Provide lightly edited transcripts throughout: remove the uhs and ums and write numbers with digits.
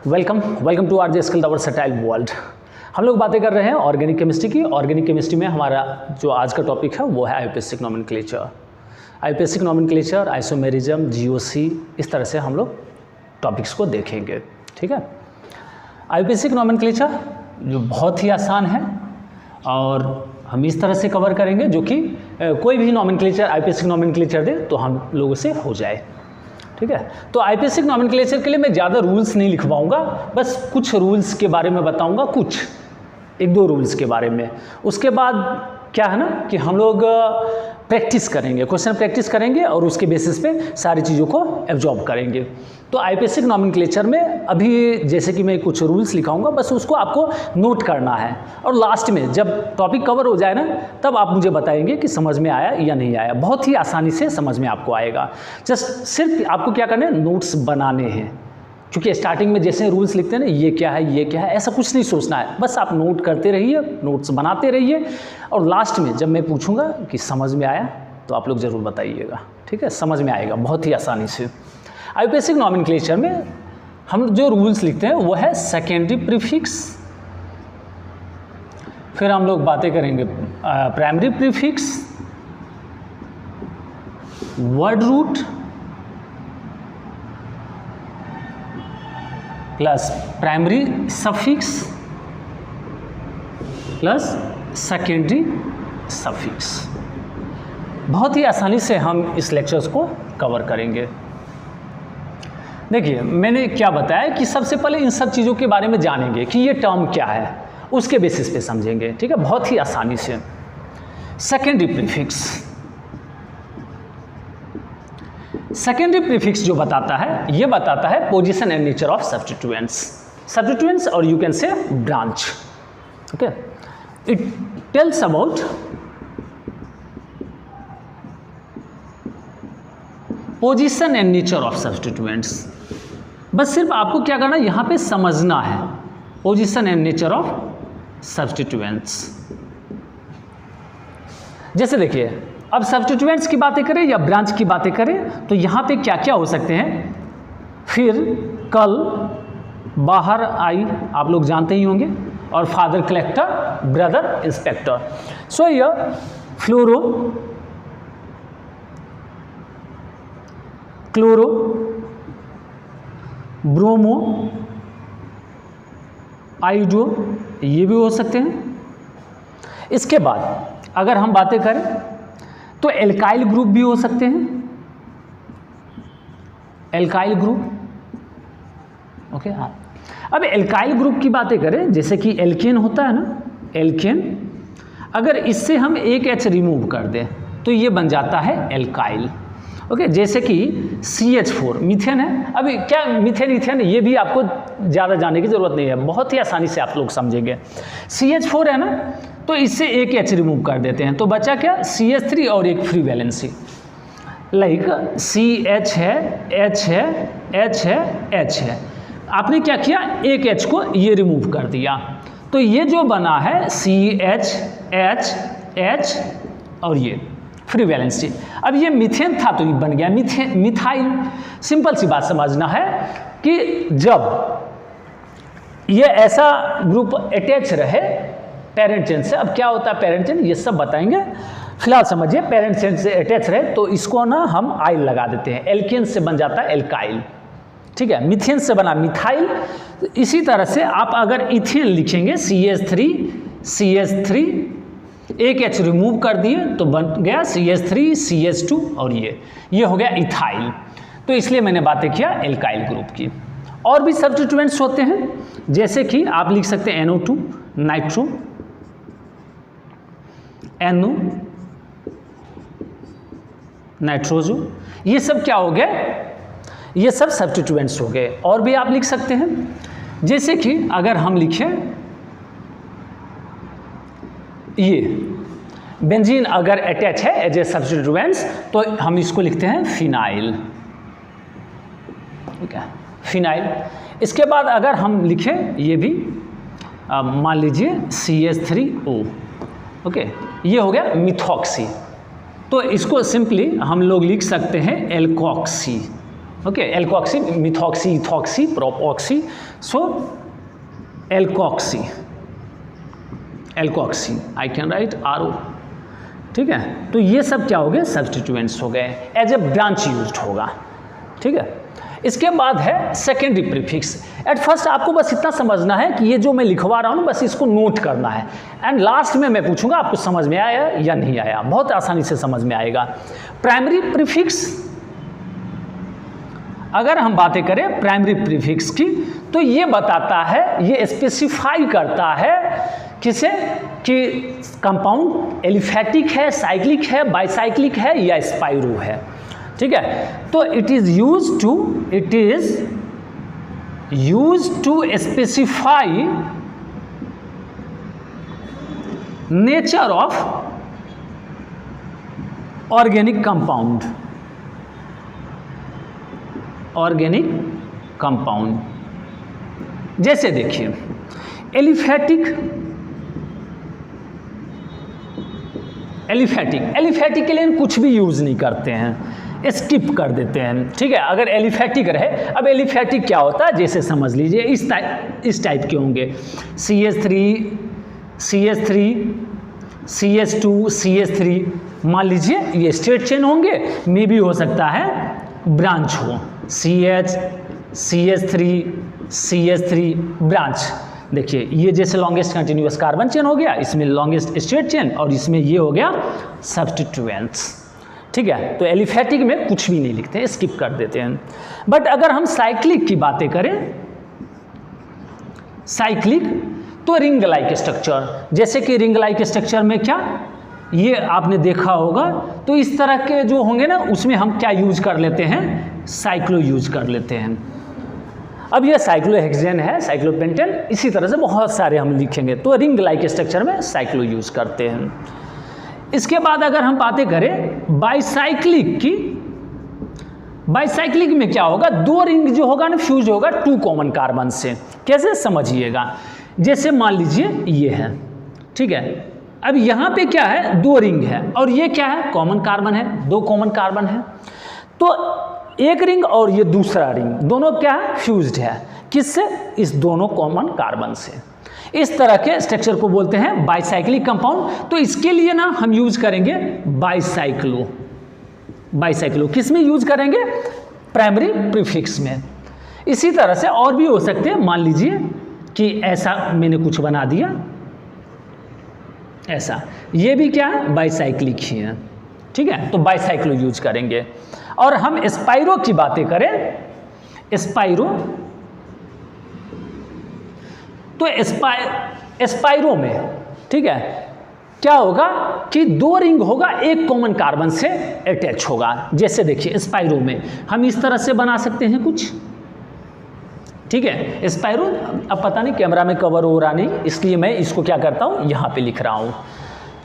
Welcome to RJ skill the versatile world. हम लोग बातें कर रहे हैं ऑर्गेनिक केमिस्ट्री की। ऑर्गेनिक केमिस्ट्री में हमारा जो आज का टॉपिक है वो है आयुर्वेदिक नोमेनक्लेचर। आयुर्वेदिक नोमेनक्लेचर, आइसोमेरिज्म, जीओसी, इस तरह से हम लोग टॉपिक्स को देखेंगे। ठीक है। आयुर्वेदिक नोमेनक्लेचर जो बहुत ही आसान है और हम इस तरह से कवर करेंगे जो कि कोई भी नोमेनक्लेचर आयुर्वेदिक नोमेनक्लेचर दे तो हम लोगों से हो जाए। ठीक है। तो आयुर्वेदिक नोमेनक्लेचर के लिए मैं ज़्यादा रूल्स नहीं लिखवाऊंगा, बस कुछ रूल्स के बारे में बताऊंगा, कुछ एक दो रूल्स के बारे में। उसके बाद क्या है ना कि हम लोग प्रैक्टिस करेंगे, क्वेश्चन प्रैक्टिस करेंगे और उसके बेसिस पे सारी चीज़ों को एब्जॉर्ब करेंगे। तो आयुर्वेदिक नोमेनक्लेचर में अभी जैसे कि मैं कुछ रूल्स लिखाऊंगा, बस उसको आपको नोट करना है और लास्ट में जब टॉपिक कवर हो जाए ना तब आप मुझे बताएंगे कि समझ में आया या नहीं आया। बहुत ही आसानी से समझ में आपको आएगा। जस्ट सिर्फ आपको क्या करना है, नोट्स बनाने हैं। क्योंकि स्टार्टिंग में जैसे रूल्स लिखते हैं ना, ये क्या है, ऐसा कुछ नहीं सोचना है। बस आप नोट करते रहिए, नोट्स बनाते रहिए और लास्ट में जब मैं पूछूंगा कि समझ में आया तो आप लोग ज़रूर बताइएगा। ठीक है। समझ में आएगा बहुत ही आसानी से। आयुर्वेदिक नोमेनक्लेचर में हम जो रूल्स लिखते हैं वो है सेकेंडरी प्रीफिक्स, फिर हम लोग बातें करेंगे primary prefix, word root plus primary suffix plus secondary suffix. बहुत ही आसानी से हम इस लेक्चर्स को कवर करेंगे। देखिए मैंने क्या बताया कि सबसे पहले इन सब चीज़ों के बारे में जानेंगे कि ये टर्म क्या है, उसके बेसिस पे समझेंगे। ठीक है। बहुत ही आसानी से। सेकेंडरी प्रीफिक्स, सेकेंडरी प्रीफिक्स जो बताता है ये बताता है position and nature of substituents और you can say branch. Okay. It tells about position and nature of substituents. बस सिर्फ आपको क्या करना है, यहाँ पे समझना है position and nature of substituents. जैसे देखिए अब सब्स्टिट्यूएंट्स की बातें करें या ब्रांच की बातें करें तो यहाँ पे क्या क्या हो सकते हैं। फिर कल, बाहर आई आप लोग जानते ही होंगे, और फादर कलेक्टर, ब्रदर इंस्पेक्टर। सो ये फ्लोरो, क्लोरो, ब्रोमो, आइडो, ये भी हो सकते हैं। इसके बाद अगर हम बातें करें तो एल्काइल ग्रुप भी हो सकते हैं, एल्काइल ग्रुप। ओके। हाँ, अब एल्काइल ग्रुप की बातें करें जैसे कि एल्केन होता है ना, एल्केन, अगर इससे हम एक H रिमूव कर दें तो ये बन जाता है एल्काइल। ओके। जैसे कि CH4 मीथेन है। अभी क्या मीथेन इथेन ये भी आपको ज़्यादा जानने की ज़रूरत नहीं है, बहुत ही आसानी से आप लोग समझेंगे। CH4 है ना, तो इससे एक H रिमूव कर देते हैं तो बचा क्या, CH3 और एक फ्री वैलेंसी। लाइक CH है, H है, H है, H है। आपने क्या किया, एक H को ये रिमूव कर दिया तो ये जो बना है CH, H, H और ये फ्री वैलेंसी। अब ये मीथेन था तो ये बन गया मिथाइल। सिंपल सी बात समझना है कि जब ये ऐसा ग्रुप अटैच रहे पेरेंट चेन से, अब क्या होता है पेरेंट चेन ये सब बताएंगे, फिलहाल समझिए पेरेंट चेन से अटैच रहे तो इसको ना हम आइल लगा देते हैं, एल्केन से बन जाता है एल्काइल। ठीक है। मीथेन से बना मिथाइल। इसी तरह से आप अगर इथेन लिखेंगे CH3 एक H रिमूव कर दिए तो बन गया CH3, CH2 और ये हो गया इथाइल। तो इसलिए मैंने बातें किया एल्काइल ग्रुप की। और भी सब्स्टिट्यूएंट्स होते हैं जैसे कि आप लिख सकते हैं NO2, नाइट्रो, NO, नाइट्रोजो, ये सब क्या हो गए, ये सब सब्स्टिट्यूएंट्स हो गए। और भी आप लिख सकते हैं जैसे कि अगर हम लिखें ये बेंजीन अगर अटैच है एज ए सब्स्टिट्यूएंट्स तो हम इसको लिखते हैं फिनाइल। ठीक है, फिनाइल। इसके बाद अगर हम लिखें ये भी मान लीजिए CH3O। ओके, ये हो गया मिथॉक्सी। तो इसको सिंपली हम लोग लिख सकते हैं alkoxy. Okay, alkoxy, methoxy, ethoxy, propoxy, so alkoxy, alkoxy, I can write RO, ठीक है। तो ये सब क्या हो गए, सब्स्टिट्यूएंट्स हो गए, एज ए ब्रांच यूज्ड होगा, ठीक है। इसके बाद है सेकेंडरी प्रीफिक्स। एट फर्स्ट आपको बस इतना समझना है कि ये जो मैं लिखवा रहा हूँ बस इसको नोट करना है, एंड लास्ट में मैं पूछूंगा आपको समझ में आया या नहीं आया, बहुत आसानी से समझ में आएगा। प्राइमरी प्रीफिक्स, अगर हम बातें करें प्राइमरी प्रीफिक्स की, तो ये बताता है, ये स्पेसिफाई करता है किसे, कि कंपाउंड एलिफैटिक है, साइक्लिक है, बाइसाइक्लिक है या स्पाइरो है, ठीक है। तो it is use to specify nature of organic compound, organic compound. जैसे देखिए एलिफैटिक के लिए कुछ भी यूज नहीं करते हैं, स्किप कर देते हैं, ठीक है। अगर एलिफैटिक रहे, अब एलिफैटिक क्या होता है जैसे समझ लीजिए इस टाइप के होंगे, CH2, CH3, मान लीजिए ये स्ट्रेट चेन होंगे, मे भी हो सकता है ब्रांच हो, CH3 ब्रांच। देखिए ये जैसे लॉन्गेस्ट कंटिन्यूअस कार्बन चेन हो गया, इसमें लॉन्गेस्ट स्ट्रेट चेन, और इसमें ये हो गया सब्स्टिट्यूएंट्स, ठीक है। तो एलिफैटिक में कुछ भी नहीं लिखते हैं, स्किप कर देते हैं। बट अगर हम साइक्लिक की बातें करें, साइक्लिक तो रिंग लाइक स्ट्रक्चर, जैसे कि रिंग लाइक स्ट्रक्चर में क्या, ये आपने देखा होगा, तो इस तरह के जो होंगे ना उसमें हम क्या यूज कर लेते हैं, साइक्लो यूज कर लेते हैं। अब ये साइक्लोहेक्सेन है, साइक्लोपेंटेन, इसी तरह से बहुत सारे हम लिखेंगे, तो रिंग लाइक स्ट्रक्चर में साइक्लो यूज करते हैं। इसके बाद अगर हम बातें करें बाइसाइक्लिक की, बाइसाइक्लिक में क्या होगा, दो रिंग जो होगा ना फ्यूज होगा 2 कॉमन कार्बन से। कैसे समझिएगा, जैसे मान लीजिए ये है, ठीक है। अब यहाँ पे क्या है, 2 रिंग है, और ये क्या है, कॉमन कार्बन है, 2 कॉमन कार्बन है। तो एक रिंग और ये दूसरा रिंग दोनों क्या है, फ्यूज्ड है, किससे, इस दोनों कॉमन कार्बन से। इस तरह के स्ट्रक्चर को बोलते हैं बाइसाइक्लिक कंपाउंड। तो इसके लिए ना हम यूज करेंगे बाइसाइक्लो किस में यूज करेंगे, प्राइमरी प्रीफिक्स में। इसी तरह से और भी हो सकते हैं, मान लीजिए कि ऐसा मैंने कुछ बना दिया, ऐसा, ये भी क्या है, बाइसाइक्लिक ही है, ठीक है। तो बाइसाइक्लो यूज करेंगे। और हम स्पाइरो की बातें करें, स्पाइरो, तो स्पाइरो में ठीक है क्या होगा कि 2 रिंग होगा, एक कॉमन कार्बन से अटैच होगा। जैसे देखिए स्पाइरो में हम इस तरह से बना सकते हैं कुछ, ठीक है। स्पाइरो, अब पता नहीं कैमरा में कवर हो रहा नहीं, इसलिए मैं इसको क्या करता हूँ, यहाँ पे लिख रहा हूँ,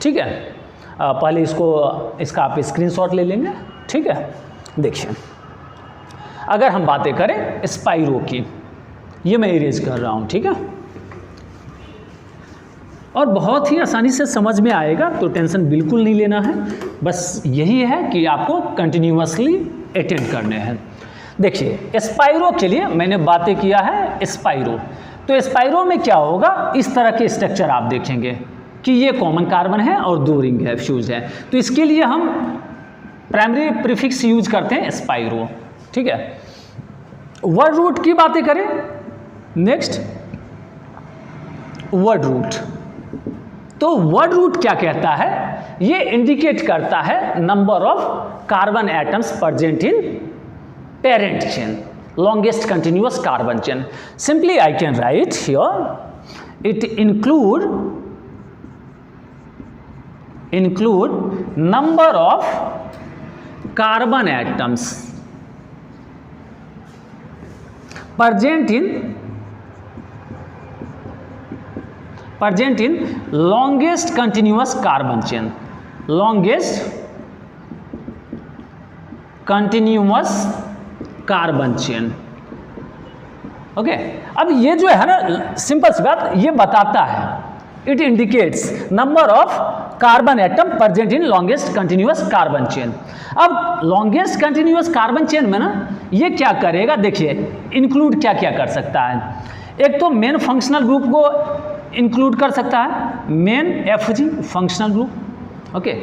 ठीक है। पहले इसका आप स्क्रीनशॉट ले लेंगे, ठीक है। देखिए अगर हम बातें करें स्पाइरो की, ये मैं इरेज कर रहा हूँ, ठीक है। और बहुत ही आसानी से समझ में आएगा, तो टेंशन बिल्कुल नहीं लेना है, बस यही है कि आपको कंटिन्यूअसली अटेंड करने हैं। देखिए स्पाइरो के लिए मैंने बातें किया है स्पाइरो, तो स्पाइरो में क्या होगा, इस तरह के स्ट्रक्चर आप देखेंगे कि ये कॉमन कार्बन है और 2 रिंग है, फ्यूज है। तो इसके लिए हम प्राइमरी प्रीफिक्स यूज करते हैं स्पाइरो, ठीक है। वर्ड रूट की बातें करें, नेक्स्ट वर्ड रूट। तो वर्ड रूट क्या कहता है, ये इंडिकेट करता है number of carbon atoms present in parent chain, longest continuous carbon chain. Simply I can write here, it include number of carbon atoms present in longest continuous carbon chain, longest continuous carbon chain, okay. अब ये जो है ना simple सी बात, ये बताता है, it indicates number of carbon atom present in longest continuous carbon chain. अब लॉन्गेस्ट कंटिन्यूअस कार्बन चेन में ना ये क्या करेगा, देखिए इंक्लूड क्या क्या कर सकता है। एक तो मेन फंक्शनल ग्रुप को इंक्लूड कर सकता है, main FG functional group, okay.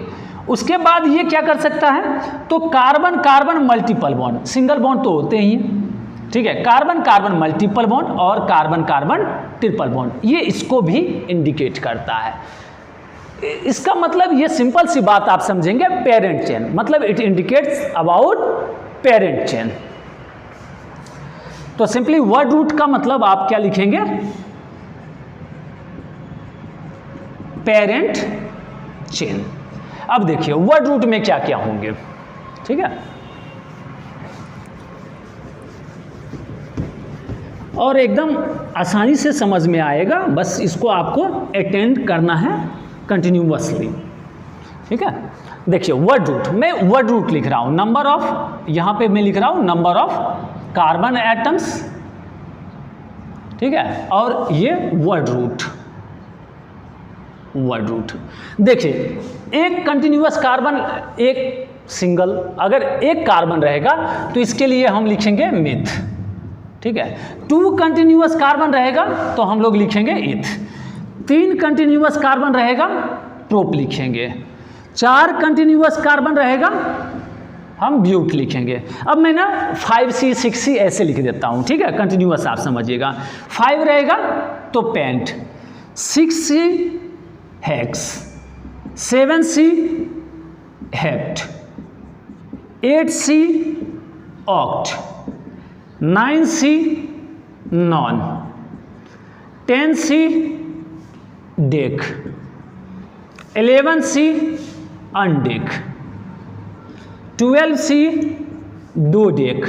उसके बाद ये क्या कर सकता है, तो carbon carbon multiple bond, single bond तो होते ही हैं, ठीक है, कार्बन कार्बन मल्टीपल बॉन्ड और कार्बन कार्बन ट्रिपल बॉन्ड, ये इसको भी इंडिकेट करता है। इसका मतलब ये सिंपल सी बात आप समझेंगे, पेरेंट चेन, मतलब it indicates about parent chain. तो सिंपली वर्ड रूट का मतलब आप क्या लिखेंगे, पेरेंट चेन। अब देखिए वर्ड रूट में क्या क्या होंगे, ठीक है, और एकदम आसानी से समझ में आएगा, बस इसको आपको अटेंड करना है कंटिन्यूअसली, ठीक है। देखिए वर्ड रूट, मैं वर्ड रूट लिख रहा हूं, नंबर ऑफ, यहां पे मैं लिख रहा हूं नंबर ऑफ कार्बन एटम्स, ठीक है, और ये वर्ड रूट, वर्ड रूट। देखिए एक कंटिन्यूअस कार्बन, एक सिंगल, अगर एक कार्बन रहेगा तो इसके लिए हम लिखेंगे मिथ, ठीक है। 2 कंटिन्यूअस कार्बन रहेगा तो हम लोग लिखेंगे इथ, 3 कंटिन्यूअस कार्बन रहेगा प्रोप लिखेंगे, 4 कंटिन्यूअस कार्बन रहेगा हम ब्यूट लिखेंगे। अब मैं ना 5C 6C ऐसे लिख देता हूं, ठीक है, कंटिन्यूअस आप समझिएगा। 5 रहेगा तो pent, 6C hex, 7C hept, 8C oct, 9C non, 10C dec, 11C undec, 12C dodec,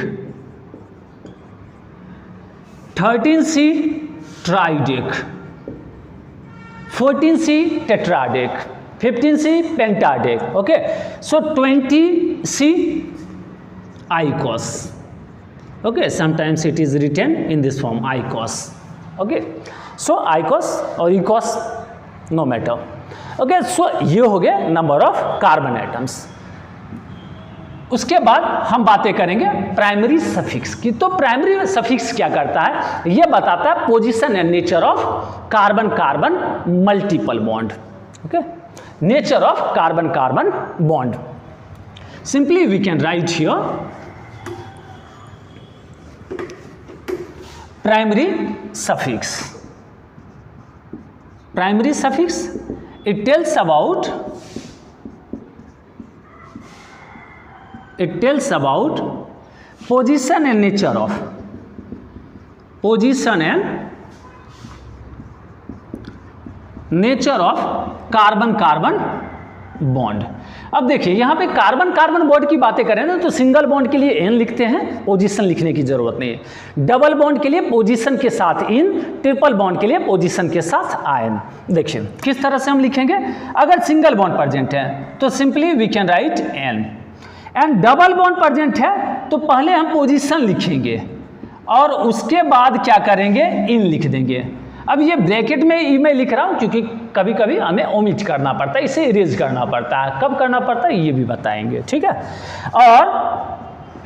13C tridec, 14C tetradec, 15C pentadec, okay. So 20C icos, okay, sometimes it is written in this form ICOS, okay, so ICOS और ECOS no matter, okay, so ये हो गया number of carbon atoms. उसके बाद हम बातें करेंगे primary suffix की। तो प्राइमरी सफिक्स क्या करता है, ये बताता है position and nature of carbon carbon multiple bond, okay, nature of carbon carbon bond. Simply we can write here primary suffix. Primary suffix, it tells about position and nature of, position and nature of carbon carbon bond. अब देखिए यहाँ पे carbon carbon bond की बातें करें ना, तो single bond के लिए एन लिखते हैं, पोजीशन लिखने की जरूरत नहीं है। डबल बॉन्ड के लिए पोजीशन के साथ इन, ट्रिपल बॉन्ड के लिए पोजीशन के साथ आयन। देखिए किस तरह से हम लिखेंगे, अगर सिंगल बॉन्ड प्रेजेंट है तो simply we can write ane, and double bond present है तो पहले हम पोजीशन लिखेंगे और उसके बाद क्या करेंगे, इन लिख देंगे। अब ये ब्रैकेट में ई में लिख रहा हूँ क्योंकि कभी कभी हमें ओमिट करना पड़ता है, इसे इरेज करना पड़ता है, कब करना पड़ता है ये भी बताएंगे, ठीक है। और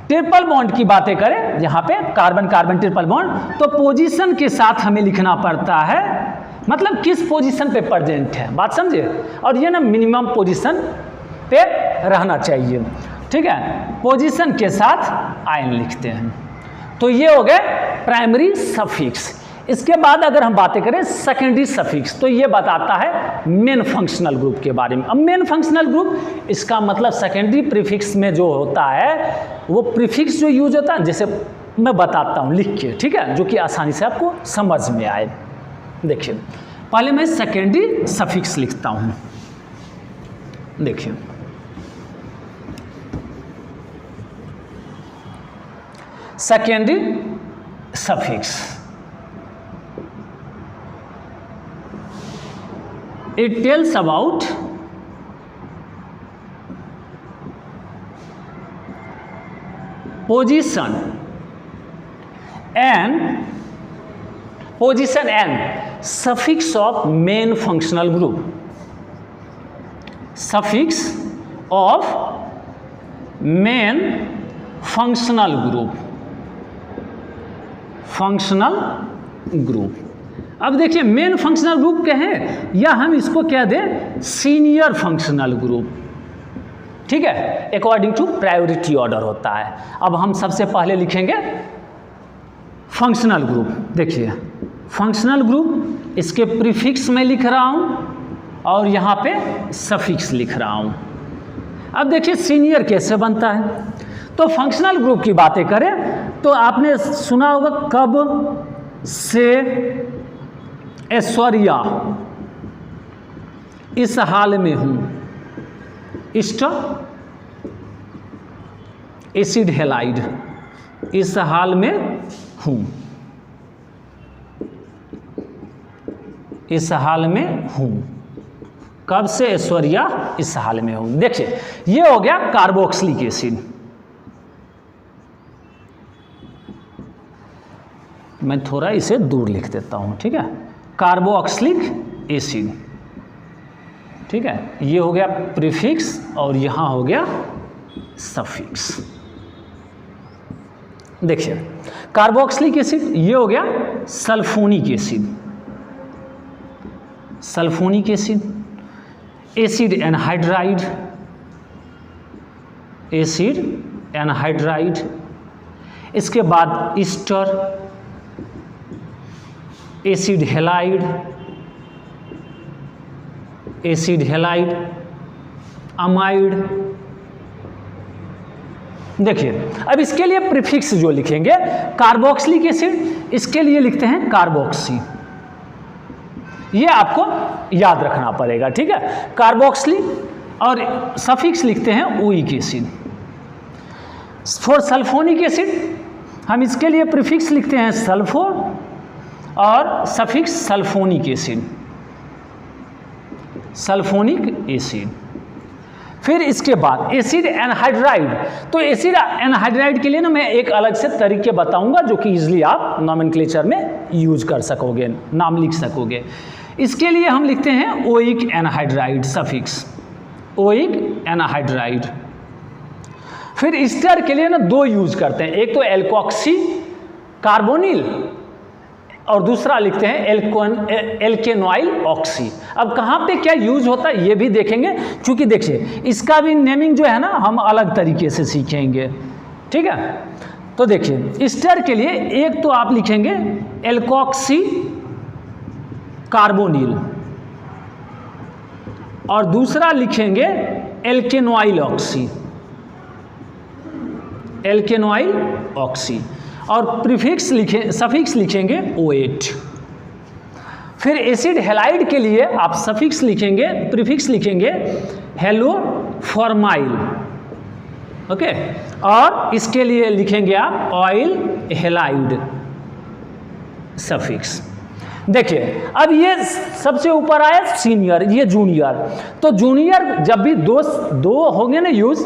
ट्रिपल बॉन्ड की बातें करें, यहाँ पे कार्बन कार्बन ट्रिपल बॉन्ड, तो पोजीशन के साथ हमें लिखना पड़ता है, मतलब किस पोजीशन पे प्रेजेंट है, बात समझे। और ये ना मिनिमम पोजीशन पे रहना चाहिए, ठीक है, पोजीशन के साथ आयन लिखते हैं। तो ये हो गए प्राइमरी सफिक्स। इसके बाद अगर हम बातें करें सेकेंडरी सफिक्स, तो ये बताता है मेन फंक्शनल ग्रुप के बारे में। अब मेन फंक्शनल ग्रुप, इसका मतलब सेकेंडरी प्रीफिक्स में जो होता है, वो प्रीफिक्स जो यूज होता है, जैसे मैं बताता हूँ लिख के, ठीक है, जो कि आसानी से आपको समझ में आए। देखिए पहले मैं सेकेंडरी सफिक्स लिखता हूँ, देखिए secondary suffix, it tells about position and suffix of main functional group, suffix of main functional group, functional group. अब देखिए मेन फंक्शनल ग्रुप क्या है, या हम इसको क्या दें, सीनियर फंक्शनल ग्रुप। ठीक है, अकॉर्डिंग टू प्रायोरिटी ऑर्डर होता है। अब हम सबसे पहले लिखेंगे फंक्शनल ग्रुप। देखिए फंक्शनल ग्रुप, इसके प्रीफिक्स में लिख रहा हूँ और यहाँ पे सफिक्स लिख रहा हूँ। अब देखिए सीनियर कैसे बनता है। तो फंक्शनल ग्रुप की बातें करें तो आपने सुना होगा कब से ऐश्वर्या इस हाल में हूँ, एसिड हैलाइड इस हाल में हूँ, इस हाल में हूँ। कब से ऐश्वर्या इस हाल में हूँ। देखिए ये हो गया कार्बोक्सिलिक एसिड। मैं थोड़ा इसे दूर लिख देता हूँ, ठीक है, कार्बोक्सिलिक एसिड। ठीक है, ये हो गया प्रीफिक्स और यहाँ हो गया सफिक्स। देखिए कार्बोक्सिलिक एसिड, ये हो गया sulphonic acid, sulphonic acid, acid anhydride, acid anhydride, इसके बाद Easter, acid halide, acid halide, amide. देखिए अब इसके लिए प्रीफिक्स जो लिखेंगे, कार्बोक्सिलिक एसिड, इसके लिए लिखते हैं कार्बोक्सी। ये आपको याद रखना पड़ेगा, ठीक है। कार्बोक्सिलिक और सफिक्स लिखते हैं oic acid. For sulphonic acid हम इसके लिए प्रीफिक्स लिखते हैं सल्फो और suffix sulphonic acid, sulphonic acid. फिर इसके बाद एसिड एनहाइड्राइड। तो एसिड एनहाइड्राइड के लिए ना मैं एक अलग से तरीके बताऊंगा जो कि इजीली आप नॉमेनक्लेचर में यूज कर सकोगे, नाम लिख सकोगे। इसके लिए हम लिखते हैं oic anhydride, suffix oic anhydride. फिर ईस्टर के लिए ना दो यूज करते हैं, एक तो एल्कोक्सी कार्बोनिल और दूसरा लिखते हैं एल्केनॉइल ऑक्सी। अब कहाँ पे क्या यूज होता है ये भी देखेंगे, क्योंकि देखिए इसका भी नेमिंग जो है ना हम अलग तरीके से सीखेंगे, ठीक है। तो देखिए ईस्टर के लिए एक तो आप लिखेंगे एल्कोक्सी कार्बोनिल और दूसरा लिखेंगे एल्केनॉइल ऑक्सी, एल्केनॉइल ऑक्सी, और प्रीफिक्स लिखें, सफिक्स लिखेंगे O8। फिर एसिड हैलाइड के लिए आप सफिक्स लिखेंगे, प्रीफिक्स लिखेंगे हेलोफॉर्माइल, ओके, और इसके लिए लिखेंगे आप ऑयल हैलाइड, सफिक्स। देखिए अब ये सबसे ऊपर आया सीनियर, ये जूनियर। तो जूनियर जब भी दो होंगे ना यूज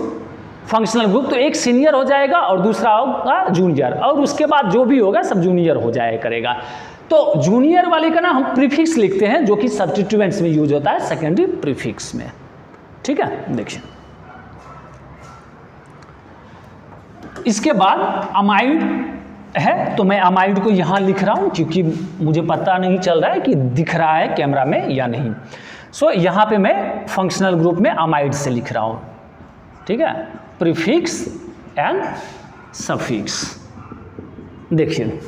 फंक्शनल ग्रुप, तो एक सीनियर हो जाएगा और दूसरा होगा जूनियर, और उसके बाद जो भी होगा सब जूनियर हो जाया करेगा। तो जूनियर वाले का ना हम प्रीफिक्स लिखते हैं जो कि सब्स्टिट्यूएंट्स में यूज होता है, सेकेंडरी प्रीफिक्स में, ठीक है। देखिए इसके बाद अमाइड है, तो मैं अमाइड को यहाँ लिख रहा हूँ क्योंकि मुझे पता नहीं चल रहा है कि दिख रहा है कैमरा में या नहीं। सो यहाँ पे मैं फंक्शनल ग्रुप में अमाइड से लिख रहा हूँ, ठीक है, प्रीफिक्स एंड सफिक्स। देखिए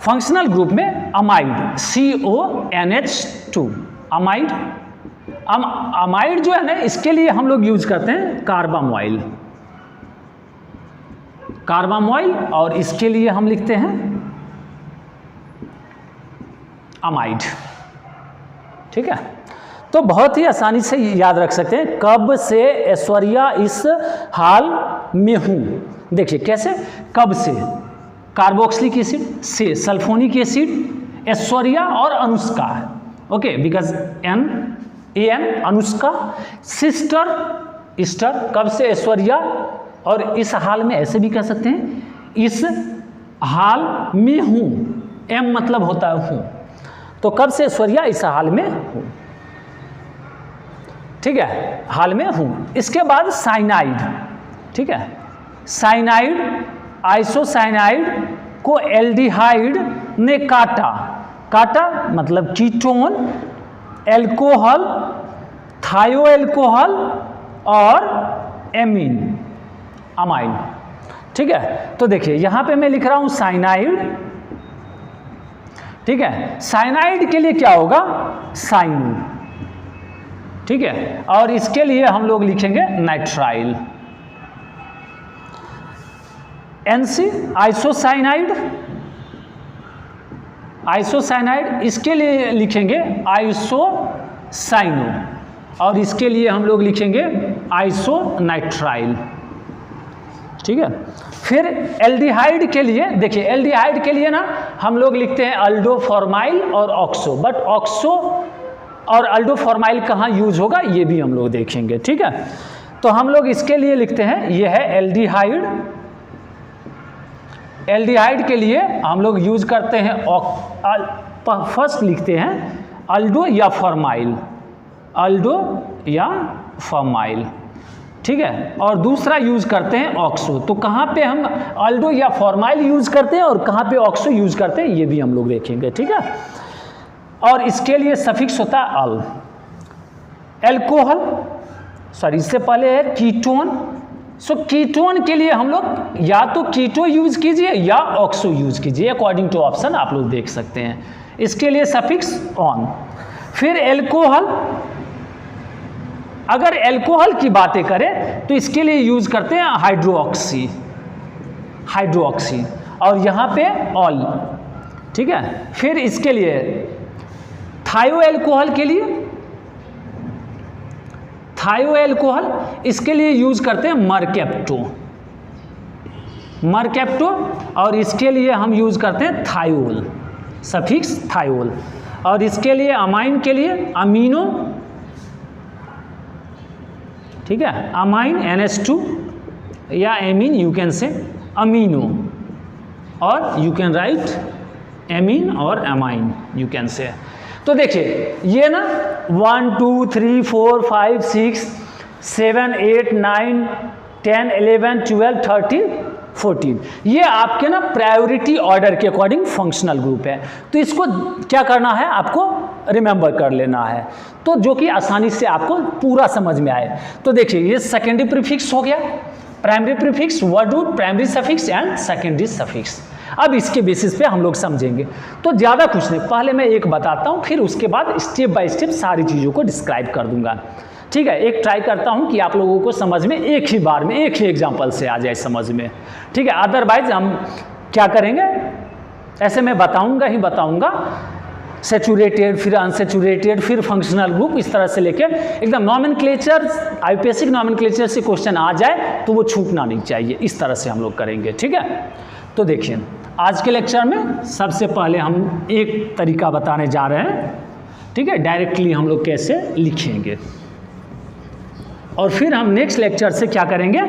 फंक्शनल ग्रुप में अमाइड CONH2, अमाइड। अमाइड जो है ना इसके लिए हम लोग यूज करते हैं कार्बामॉइल, कार्बामॉइल, और इसके लिए हम लिखते हैं अमाइड, ठीक है। तो बहुत ही आसानी से याद रख सकते हैं, कब से ऐश्वर्या इस हाल में हूँ। देखिए कैसे, कब से कार्बोक्सिलिक एसिड, से सल्फोनिक एसिड, ऐश्वर्या और Anushka, okay, because AN Anushka, sister Easter, कब से ऐश्वर्या, और इस हाल में ऐसे भी कह सकते हैं इस हाल में हूँ, M मतलब होता है हूँ। तो कब से ऐश्वर्या इस हाल में हूँ, ठीक है, हाल में हूँ। इसके बाद साइनाइड, ठीक है, साइनाइड, आइसोसाइनाइड, को एल्डिहाइड ने काटा, काटा मतलब कीटोन, एल्कोहल, थायो एल्कोहल और एमीन, अमाइन। ठीक है, तो देखिए यहाँ पे मैं लिख रहा हूँ साइनाइड। ठीक है, साइनाइड के लिए क्या होगा, साइनो। ठीक है, और इसके लिए हम लोग लिखेंगे नाइट्राइल। एनसी आइसोसाइनाइड, आइसोसाइनाइड इसके लिए लिखेंगे आइसोसाइनो, और इसके लिए हम लोग लिखेंगे आइसोनाइट्राइल। ठीक है, फिर एल्डिहाइड के लिए देखिए, एल्डिहाइड के लिए ना हम लोग लिखते हैं अल्डोफॉर्माइल और ऑक्सो, बट ऑक्सो और अल्डोफॉर्माइल कहाँ यूज होगा ये भी हम लोग देखेंगे। ठीक है, तो हम लोग इसके लिए लिखते हैं, ये है एल्डिहाइड। एल्डिहाइड के लिए हम लोग यूज करते हैं फर्स्ट लिखते हैं अल्डो या फॉर्माइल, अल्डो या फॉर्माइल। ठीक है, और दूसरा यूज करते हैं ऑक्सो। तो कहाँ पे हम अल्डो या फॉर्माइल यूज करते हैं और कहाँ पे ऑक्सो यूज करते हैं ये भी हम लोग देखेंगे। ठीक है, और इसके लिए सफिक्स होता है अल। एल्कोहल, सॉरी इससे पहले है कीटोन। सो कीटोन के लिए हम लोग या तो कीटो यूज कीजिए या ऑक्सो यूज कीजिए, अकॉर्डिंग टू ऑप्शन आप लोग देख सकते हैं। इसके लिए सफिक्स ऑन। फिर एल्कोहल, अगर एल्कोहल की बातें करें तो इसके लिए यूज करते हैं हाइड्रोक्सी, हाइड्रोक्सी, और यहाँ पे ऑल। ठीक है, फिर इसके लिए थायो एल्कोहल के लिए, थायो एल्कोहल इसके लिए यूज करते हैं मरकेप्टो, मरकेप्टो, और इसके लिए हम यूज करते हैं थायोल, सफिक्स थायोल। और इसके लिए अमाइन के लिए अमीनो। ठीक है, अमाइन NH2 या एमीन यू कैन से अमीनो, और यू कैन राइट एमीन और अमाइन यू कैन से। तो देखिए ये ना 1 2 3 4 5 6 7 8 9 10 11 12 13 14 ये आपके ना प्रायोरिटी ऑर्डर के अकॉर्डिंग फंक्शनल ग्रुप है। तो इसको क्या करना है, आपको रिमेंबर कर लेना है, तो जो कि आसानी से आपको पूरा समझ में आए। तो देखिए ये सेकेंडरी प्रीफिक्स हो गया, primary prefix, word root, primary suffix and secondary suffix. अब इसके बेसिस पे हम लोग समझेंगे। तो ज़्यादा कुछ नहीं, पहले मैं एक बताता हूँ, फिर उसके बाद स्टेप बाय स्टेप सारी चीज़ों को डिस्क्राइब कर दूंगा। ठीक है, एक ट्राई करता हूँ कि आप लोगों को समझ में एक ही बार में, एक ही एग्जाम्पल से आ जाए समझ में। ठीक है, अदरवाइज हम क्या करेंगे, ऐसे मैं बताऊँगा ही बताऊँगा, सैचुरेटेड, फिर अनसैचुरेटेड, फिर फंक्शनल ग्रुप, इस तरह से लेकर एकदम नॉमेनक्लेचर, आईपीएससी नॉमेनक्लेचर से क्वेश्चन आ जाए तो वो छूटना नहीं चाहिए, इस तरह से हम लोग करेंगे। ठीक है, तो देखिए आज के लेक्चर में सबसे पहले हम एक तरीका बताने जा रहे हैं। ठीक है, डायरेक्टली हम लोग कैसे लिखेंगे, और फिर हम नेक्स्ट लेक्चर से क्या करेंगे,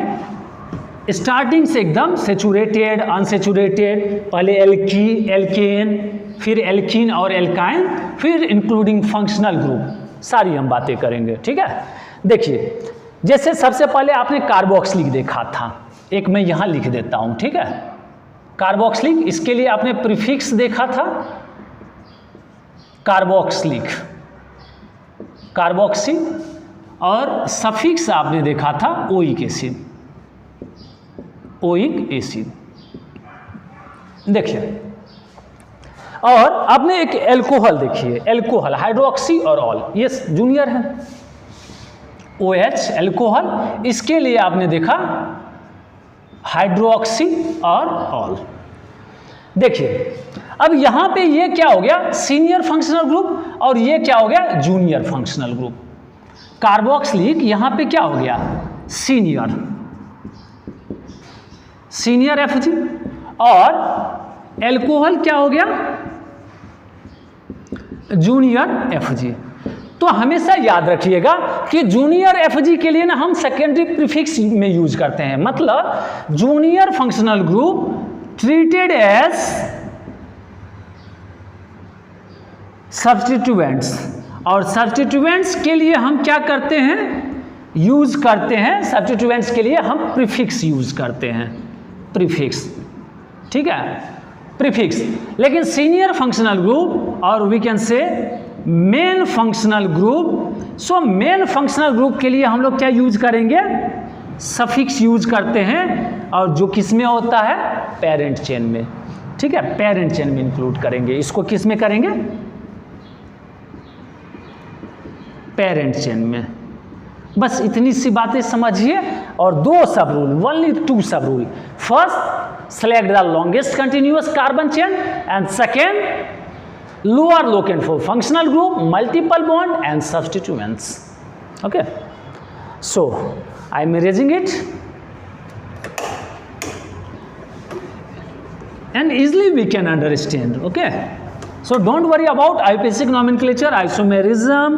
स्टार्टिंग से एकदम सैचुरेटेड, अनसैचुरेटेड, पहले एल्केन, फिर एल्कीन और एल्काइन, फिर इंक्लूडिंग फंक्शनल ग्रुप, सारी हम बातें करेंगे। ठीक है, देखिए जैसे सबसे पहले आपने कार्बोक्सिलिक देखा था, एक मैं यहाँ लिख देता हूँ। ठीक है, कार्बोक्सिलिक, इसके लिए आपने प्रीफिक्स देखा था कार्बोक्सिलिक, कार्बोक्सी, और सफिक्स आपने देखा था ओइक एसिड, ओइक एसिड। देखिए, और आपने एक एल्कोहल देखिए, एल्कोहल, हाइड्रोक्सी और ऑल, ये जूनियर है, OH एल्कोहल, इसके लिए आपने देखा हाइड्रोक्सी और ऑल। देखिए अब यहां पे ये क्या हो गया, सीनियर फंक्शनल ग्रुप, और ये क्या हो गया, जूनियर फंक्शनल ग्रुप। कार्बोक्सिलिक यहां पे क्या हो गया, सीनियर, सीनियर FG, और एल्कोहल क्या हो गया, जूनियर FG। तो हमेशा याद रखिएगा कि जूनियर FG के लिए ना हम सेकेंडरी प्रीफिक्स में यूज करते हैं, मतलब junior functional group treated as substituents, और सब्स्टिट्यूएंट्स के लिए हम क्या करते हैं, यूज करते हैं, सब्स्टिट्यूएंट्स के लिए हम प्रीफिक्स यूज करते हैं, प्रीफिक्स। ठीक है, प्रीफिक्स, लेकिन सीनियर फंक्शनल ग्रुप और we can say main functional group. So main functional group के लिए हम लोग क्या यूज करेंगे, सफिक्स यूज करते हैं, और जो किस में होता है, पेरेंट चेन में, ठीक है, पेरेंट चेन में इंक्लूड करेंगे। इसको किस में करेंगे, पेरेंट चेन में। बस इतनी सी बातें समझिए, और दो सब रूल, ओनली 2 सब rule. First, select the longest continuous carbon chain, and second, lower locant for functional group, multiple bond and substituents. Okay, so I am erasing it and easily we can understand. Okay, so don't worry about IUPAC nomenclature, isomerism,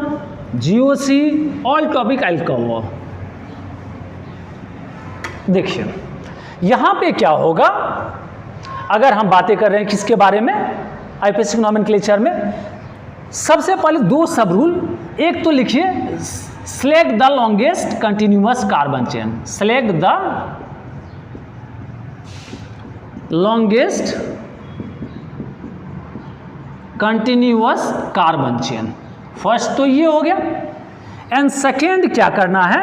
GOC, all topic I'll cover. देखिए यहां पे क्या होगा, अगर हम बातें कर रहे हैं किसके बारे में, IUPAC nomenclature में, सबसे पहले 2 सब रूल। एक तो लिखिए, select the longest continuous carbon chain, select the longest continuous carbon chain. First तो ये हो गया, एंड सेकेंड क्या करना है,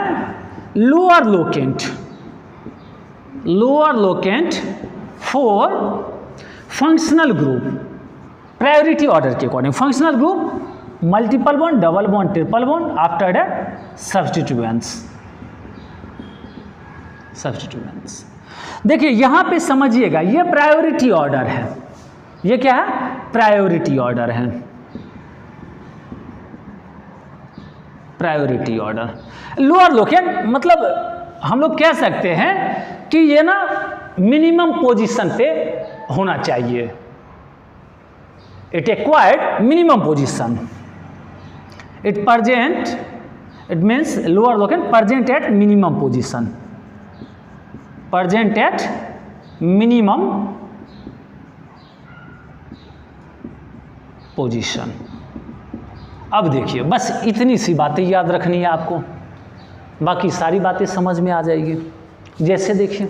lower locant, lower locant for functional group, priority order के according functional group, multiple bond, double bond, triple bond, after that substituents, substituents. देखिए यहां पे समझिएगा, ये प्रायोरिटी ऑर्डर है, ये क्या है, प्रायोरिटी ऑर्डर है, प्रायोरिटी ऑर्डर। लोअर लोकेंट मतलब हम लोग कह सकते हैं कि ये ना मिनिमम पोजीशन पे होना चाहिए, it acquired minimum position, it present, it means lower locant present at minimum position, present at minimum position। अब देखिए बस इतनी सी बातें याद रखनी है आपको, बाकी सारी बातें समझ में आ जाएगी। जैसे देखिए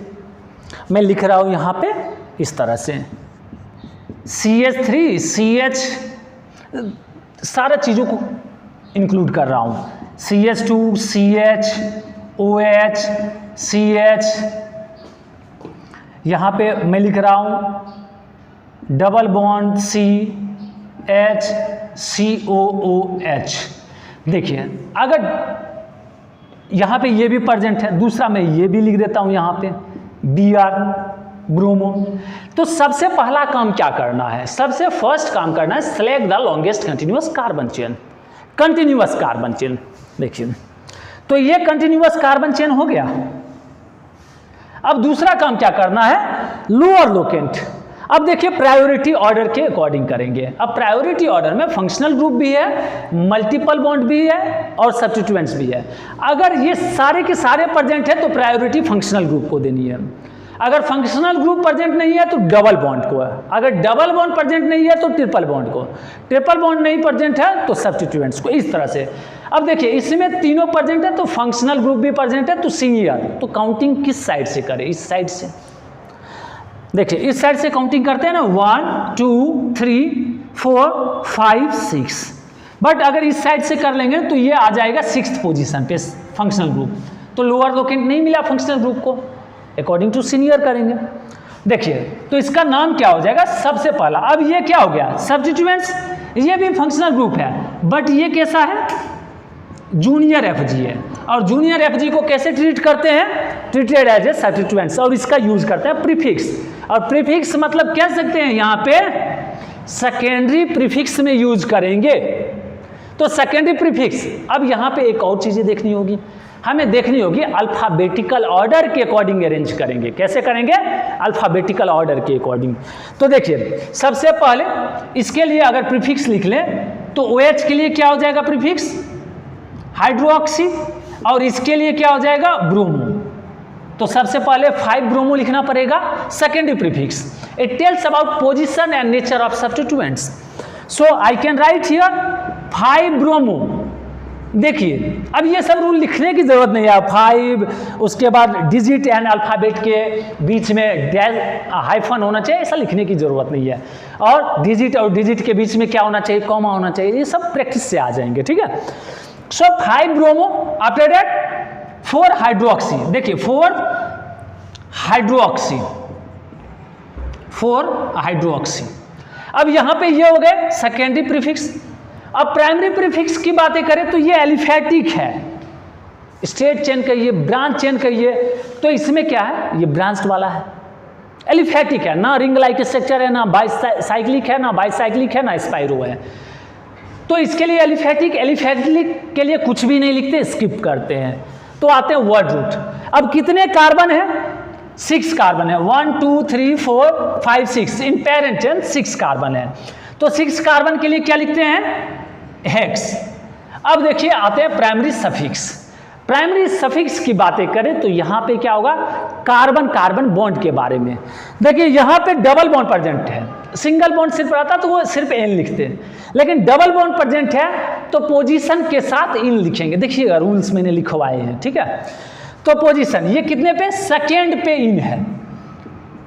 मैं लिख रहा हूं यहां पे इस तरह से, CH3 CH, सारा चीजों को इंक्लूड कर रहा हूं, CH2 CH OH CH, यहाँ पे मैं लिख रहा हूँ डबल बॉन्ड CH COOH। देखिए अगर यहाँ पे ये भी प्रेजेंट है, दूसरा मैं ये भी लिख देता हूँ यहाँ पे Br ब्रोमो। तो सबसे पहला काम क्या करना है, सबसे फर्स्ट काम करना है select the longest continuous carbon chain, continuous carbon chain. देखिए तो ये कंटिन्यूअस कार्बन चेन हो गया। अब दूसरा काम क्या करना है, लोअर लोकेंट। अब देखिए प्रायोरिटी ऑर्डर के अकॉर्डिंग करेंगे। अब प्रायोरिटी ऑर्डर में फंक्शनल ग्रुप भी है, मल्टीपल बॉन्ड भी है और सब्स्टिट्यूएंट्स भी है। अगर ये सारे के सारे प्रेजेंट है तो प्रायोरिटी फंक्शनल ग्रुप को देनी है, अगर फंक्शनल ग्रुप प्रेजेंट नहीं है तो डबल बॉन्ड को है, अगर डबल बॉन्ड प्रेजेंट नहीं है तो ट्रिपल बॉन्ड को, ट्रिपल बॉन्ड नहीं प्रेजेंट है तो सब्स्टिट्यूएंट्स को, इस तरह से। अब देखिए इसमें तीनों प्रेजेंट है तो फंक्शनल ग्रुप भी प्रेजेंट है तो सीनियर, तो काउंटिंग किस साइड से करें, इस साइड से। देखिए इस साइड से काउंटिंग करते हैं ना, 1 2 3 4 5 6, बट अगर इस साइड से कर लेंगे तो ये आ जाएगा 6th पोजीशन पे फंक्शनल ग्रुप, तो लोअर लोकेंट नहीं मिला फंक्शनल ग्रुप को, अकॉर्डिंग टू सीनियर करेंगे। देखिए तो इसका नाम क्या हो जाएगा, सबसे पहला। अब ये क्या हो गया, सब्स्टिट्यूएंट्स, ये भी फंक्शनल ग्रुप है बट ये कैसा है, जूनियर एफजी है, और जूनियर एफजी को कैसे ट्रीट करते हैं, ट्रीटेड एज ए सब्स्टिट्यूएंट्स, और इसका यूज करते हैं प्रीफिक्स। और प्रीफिक्स मतलब कह सकते हैं यहाँ पे सेकेंडरी प्रीफिक्स में यूज करेंगे। तो सेकेंडरी प्रीफिक्स, अब यहाँ पे एक और चीजें देखनी होगी, हमें देखनी होगी अल्फाबेटिकल ऑर्डर के अकॉर्डिंग अरेंज करेंगे। कैसे करेंगे, अल्फाबेटिकल ऑर्डर के अकॉर्डिंग। तो देखिए सबसे पहले इसके लिए अगर प्रीफिक्स लिख लें तो OH के लिए क्या हो जाएगा प्रीफिक्स, हाइड्रोक्सी, और इसके लिए क्या हो जाएगा, ब्रोमो। तो सबसे पहले 5 ब्रोमो लिखना पड़ेगा, secondary prefix. It tells about position and nature of substituents. So I can write here 5 bromo, देखिए अब ये सब रूल लिखने की ज़रूरत नहीं है। 5 उसके बाद डिजिट एंड अल्फ़ाबेट के बीच में डैश हाइफन होना चाहिए, ऐसा लिखने की ज़रूरत नहीं है। और डिजिट के बीच में क्या होना चाहिए, कॉमा होना चाहिए, ये सब प्रैक्टिस से आ जाएंगे, ठीक है। सो 5 ब्रोमो, आफ्टर दैट 4 हाइड्रोक्सी। देखिए 4 हाइड्रोक्सी। अब यहाँ पे ये हो गए सेकेंडरी प्रीफिक्स। अब प्राइमरी प्रीफिक्स की बातें करें तो ये एलिफैटिक है, स्ट्रेट चेन कहिए, ब्रांच चेन कहिए, तो इसमें क्या है, ये ब्रांच्ड वाला है, एलिफैटिक है, ना रिंग लाइक स्ट्रक्चर है, ना बाइसाइक्लिक है, ना बाइसाइक्लिक है, ना स्पाइरो है। तो इसके लिए एलिफैटिक के लिए कुछ भी नहीं लिखते, स्किप करते हैं। तो आते हैं वर्ड रूट। अब कितने कार्बन है, 6 कार्बन है, 1 2 3 4 5 6, इन पेरेंट चेन 6 कार्बन है। तो 6 कार्बन के लिए क्या लिखते हैं, हेक्स। अब देखिए आते हैं प्राइमरी सफिक्स। प्राइमरी सफिक्स की बातें करें तो यहां पे क्या होगा, कार्बन कार्बन बॉन्ड के बारे में। देखिए यहां पे डबल बॉन्ड प्रेजेंट है, सिंगल बॉन्ड सिर्फ रहता तो वो सिर्फ एन लिखते हैं, लेकिन डबल बॉन्ड प्रेजेंट है तो पोजीशन के साथ इन लिखेंगे। देखिएगा रूल्स मैंने लिखवाए हैं, ठीक है। तो पोजीशन ये कितने पे, सेकेंड पे इन है,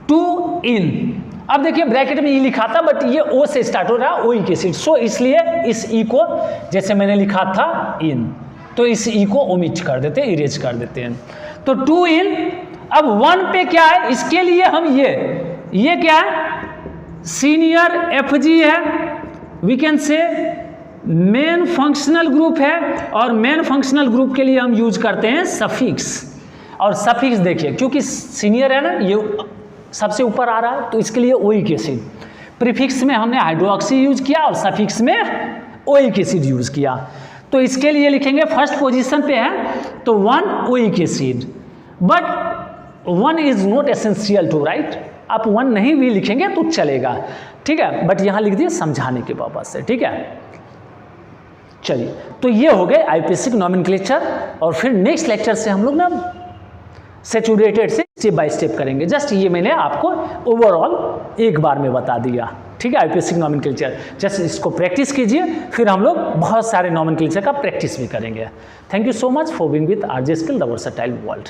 2 इन। अब देखिए ब्रैकेट में ई लिखा था बट ये ओ से स्टार्ट हो रहा है, ओई के सीट, सो इसलिए इस ई को जैसे मैंने लिखा था इन, तो इस ई को ओमिट कर देते हैं, इरेज कर देते हैं। तो 2 इन। अब 1 पे क्या है, इसके लिए हम ये क्या है, सीनियर एफजी है, we can say main functional group है, और मेन फंक्शनल ग्रुप के लिए हम यूज करते हैं सफिक्स। और सफिक्स देखिए क्योंकि सीनियर है ना, ये सबसे ऊपर आ रहा है, तो इसके लिए ओइक एसिड। प्रीफिक्स में हमने हाइड्रोक्सी यूज किया और सफिक्स में ओइक एसिड यूज किया। तो इसके लिए लिखेंगे फर्स्ट पोजीशन पे है तो 1 oic acid, but 1 is not essential to write. आप 1 नहीं भी लिखेंगे तो चलेगा, ठीक है, बट यहां लिख दिए समझाने के पर्पज से, ठीक है। चलिए तो ये हो गए आईपीएससी नॉमेनक्लेचर, और फिर नेक्स्ट लेक्चर से हम लोग ना सैचुरेटेड से स्टेप बाय स्टेप करेंगे। जस्ट ये मैंने आपको ओवरऑल एक बार में बता दिया, ठीक है, आईपीएससी नॉमेनक्लेचर। जस्ट इसको प्रैक्टिस कीजिए, फिर हम लोग बहुत सारे नॉमेनक्लेचर का प्रैक्टिस भी करेंगे। Thank you so much for being with RJ skill the versatile world.